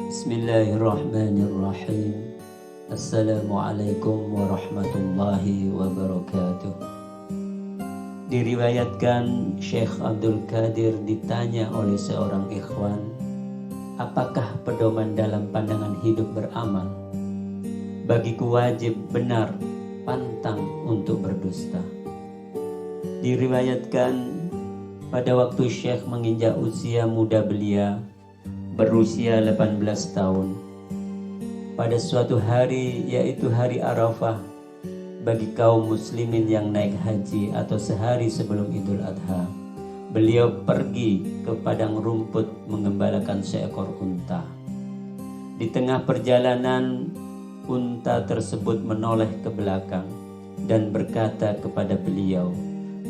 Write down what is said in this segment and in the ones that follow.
Bismillahirrahmanirrahim. Assalamualaikum warahmatullahi wabarakatuh. Diriwayatkan Syekh Abdul Qadir ditanya oleh seorang ikhwan, apakah pedoman dalam pandangan hidup beramal? Bagiku wajib, benar, pantang untuk berdusta. Diriwayatkan pada waktu Syekh menginjak usia muda belia, berusia 18 tahun, pada suatu hari, yaitu hari Arafah bagi kaum muslimin yang naik haji atau sehari sebelum Idul Adha, beliau pergi ke padang rumput mengembalakan seekor unta. Di tengah perjalanan, unta tersebut menoleh ke belakang dan berkata kepada beliau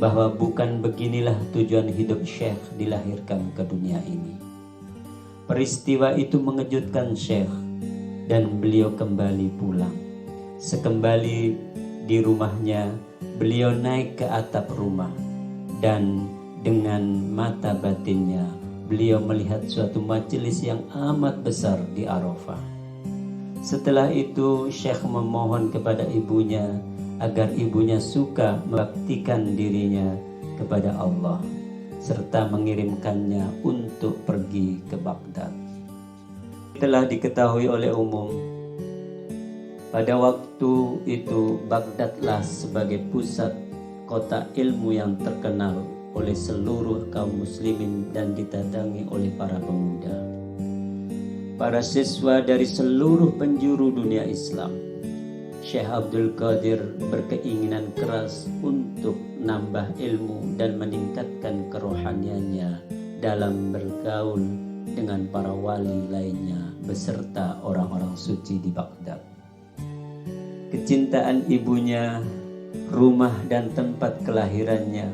bahwa bukan beginilah tujuan hidup Syekh dilahirkan ke dunia ini. Peristiwa itu mengejutkan Syekh dan beliau kembali pulang. Sekembali di rumahnya, beliau naik ke atap rumah dan dengan mata batinnya beliau melihat suatu majelis yang amat besar di Arafah. Setelah itu Syekh memohon kepada ibunya agar ibunya suka membaktikan dirinya kepada Allah serta mengirimkannya untuk pergi ke Baghdad. Telah diketahui oleh umum, pada waktu itu Baghdadlah sebagai pusat kota ilmu yang terkenal oleh seluruh kaum muslimin dan didatangi oleh para pemuda. Para siswa dari seluruh penjuru dunia Islam, Syekh Abdul Qadir berkeinginan keras untuk nambah ilmu dan meningkatkan kerohaniannya dalam bergaul dengan para wali lainnya beserta orang-orang suci di Baghdad. Kecintaan ibunya, rumah dan tempat kelahirannya,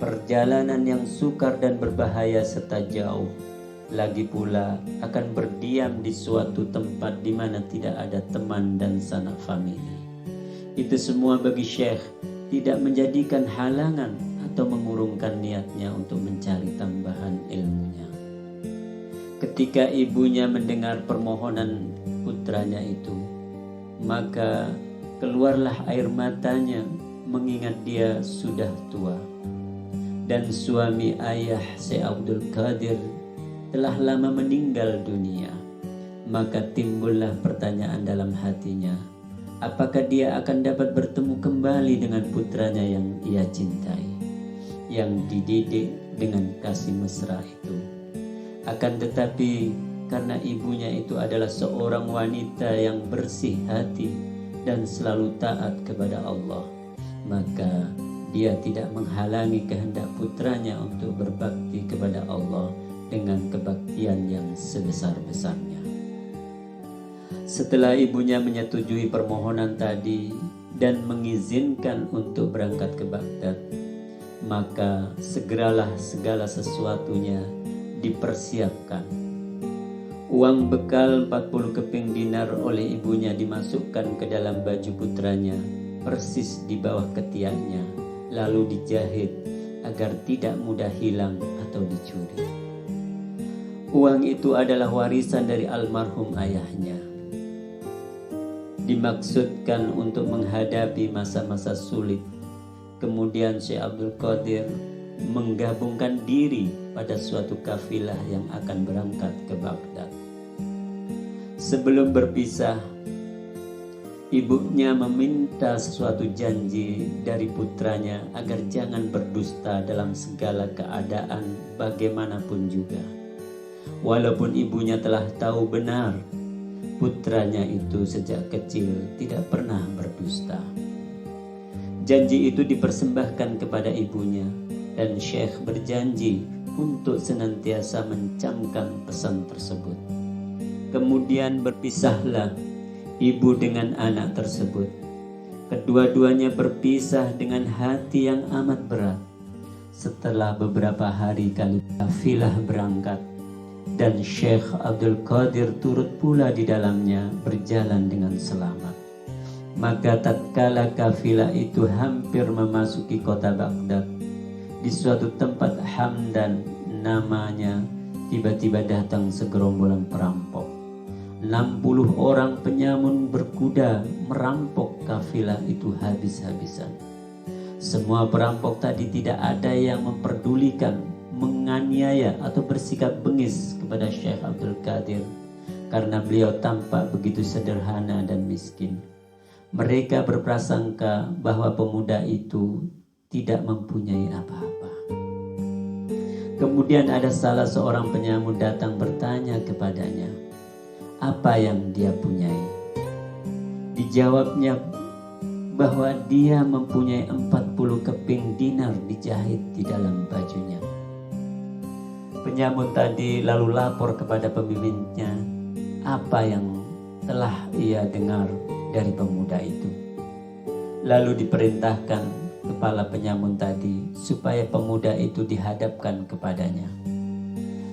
perjalanan yang sukar dan berbahaya serta jauh, lagi pula akan berdiam di suatu tempat di mana tidak ada teman dan sanak famili. Itu semua bagi Syekh tidak menjadikan halangan atau mengurungkan niatnya untuk mencari tambahan ilmunya. Ketika ibunya mendengar permohonan putranya itu, maka keluarlah air matanya mengingat dia sudah tua. Dan suami ayah Syekh Abdul Qadir telah lama meninggal dunia. Maka timbullah pertanyaan dalam hatinya, apakah dia akan dapat bertemu kembali dengan putranya yang ia cintai, yang dididik dengan kasih mesra itu. Akan tetapi karena ibunya itu adalah seorang wanita yang bersih hati dan selalu taat kepada Allah, maka dia tidak menghalangi kehendak putranya untuk berbakti kepada Allah dengan kebaktian yang sebesar-besarnya. Setelah ibunya menyetujui permohonan tadi dan mengizinkan untuk berangkat ke Baghdad, maka segeralah segala sesuatunya dipersiapkan. Uang bekal 40 keping dinar oleh ibunya dimasukkan ke dalam baju putranya persis di bawah ketiaknya, lalu dijahit agar tidak mudah hilang atau dicuri. Uang itu adalah warisan dari almarhum ayahnya, dimaksudkan untuk menghadapi masa-masa sulit. Kemudian Syekh Abdul Qadir menggabungkan diri pada suatu kafilah yang akan berangkat ke Baghdad. Sebelum berpisah, ibunya meminta sesuatu janji dari putranya agar jangan berdusta dalam segala keadaan bagaimanapun juga. Walaupun ibunya telah tahu benar putranya itu sejak kecil tidak pernah berdusta. Janji itu dipersembahkan kepada ibunya dan Syekh berjanji untuk senantiasa mencamkan pesan tersebut. Kemudian berpisahlah ibu dengan anak tersebut. Kedua-duanya berpisah dengan hati yang amat berat. Setelah beberapa hari kafilah berangkat dan Syekh Abdul Qadir turut pula di dalamnya berjalan dengan selamat. Maka tatkala kafilah itu hampir memasuki kota Baghdad, di suatu tempat Hamdan namanya, tiba-tiba datang segerombolan perampok. 60 orang penyamun berkuda merampok kafilah itu habis-habisan. Semua perampok tadi tidak ada yang memperdulikan, menganiaya atau bersikap bengis kepada Syekh Abdul Qadir karena beliau tampak begitu sederhana dan miskin. Mereka berprasangka bahwa pemuda itu tidak mempunyai apa-apa. Kemudian ada salah seorang penyamun datang bertanya kepadanya, apa yang dia punyai? Dijawabnya bahwa dia mempunyai 40 keping dinar dijahit di dalam bajunya. Penyamun tadi lalu lapor kepada pemimpinnya apa yang telah ia dengar dari pemuda itu. Lalu diperintahkan kepala penyamun tadi supaya pemuda itu dihadapkan kepadanya.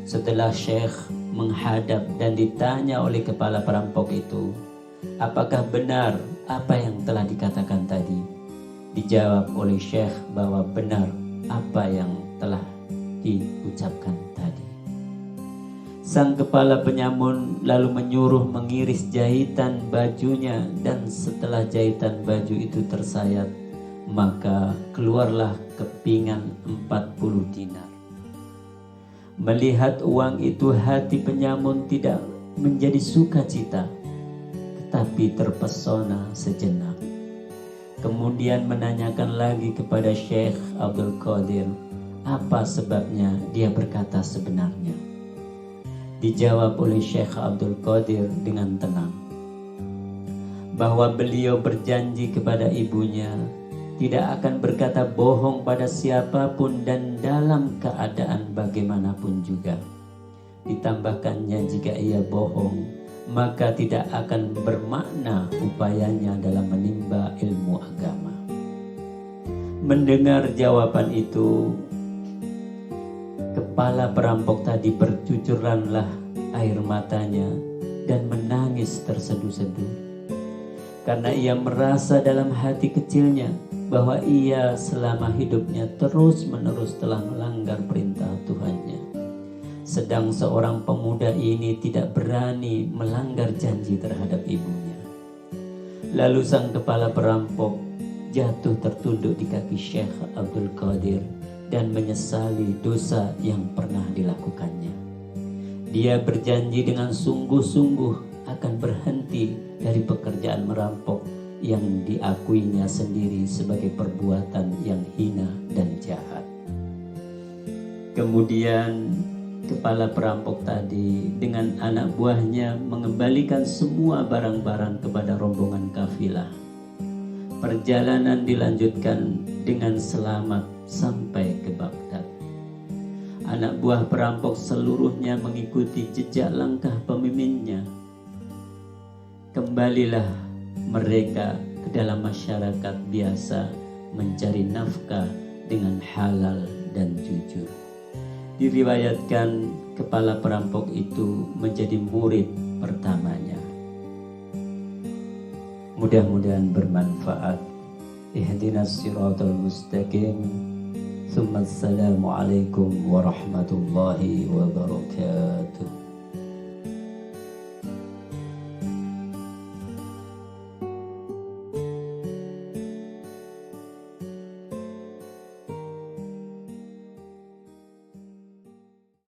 Setelah Syekh menghadap dan ditanya oleh kepala perampok itu, apakah benar apa yang telah dikatakan tadi? Dijawab oleh Syekh bahwa benar apa yang telah diucapkan tadi. Sang kepala penyamun lalu menyuruh mengiris jahitan bajunya, dan setelah jahitan baju itu tersayat, maka keluarlah kepingan 40 dinar. Melihat uang itu, hati penyamun tidak menjadi sukacita, tetapi terpesona sejenak. Kemudian menanyakan lagi kepada Syekh Abdul Qadir, apa sebabnya dia berkata sebenarnya. Dijawab oleh Syekh Abdul Qadir dengan tenang, bahwa beliau berjanji kepada ibunya tidak akan berkata bohong pada siapapun dan dalam keadaan bagaimanapun juga. Ditambahkannya, jika ia bohong, maka tidak akan bermakna upayanya dalam menimba ilmu agama. Mendengar jawaban itu, kepala perampok tadi bercucuranlah air matanya dan menangis terseduh-seduh, karena ia merasa dalam hati kecilnya bahwa ia selama hidupnya terus-menerus telah melanggar perintah Tuhannya. Sedang seorang pemuda ini tidak berani melanggar janji terhadap ibunya. Lalu sang kepala perampok jatuh tertunduk di kaki Syekh Abdul Qadir dan menyesali dosa yang pernah dilakukannya. Dia berjanji dengan sungguh-sungguh akan berhenti dari pekerjaan merampok yang diakuinya sendiri sebagai perbuatan yang hina dan jahat. Kemudian kepala perampok tadi dengan anak buahnya mengembalikan semua barang-barang kepada rombongan kafilah. Perjalanan dilanjutkan dengan selamat sampai ke Baghdad. Anak buah perampok seluruhnya mengikuti jejak langkah pemimpinnya. Kembalilah mereka ke dalam masyarakat biasa mencari nafkah dengan halal dan jujur. Diriwayatkan kepala perampok itu menjadi murid pertamanya. Mudah-mudahan bermanfaat. Ihdinas siratal mustaqim. Assalamualaikum warahmatullahi wabarakatuh.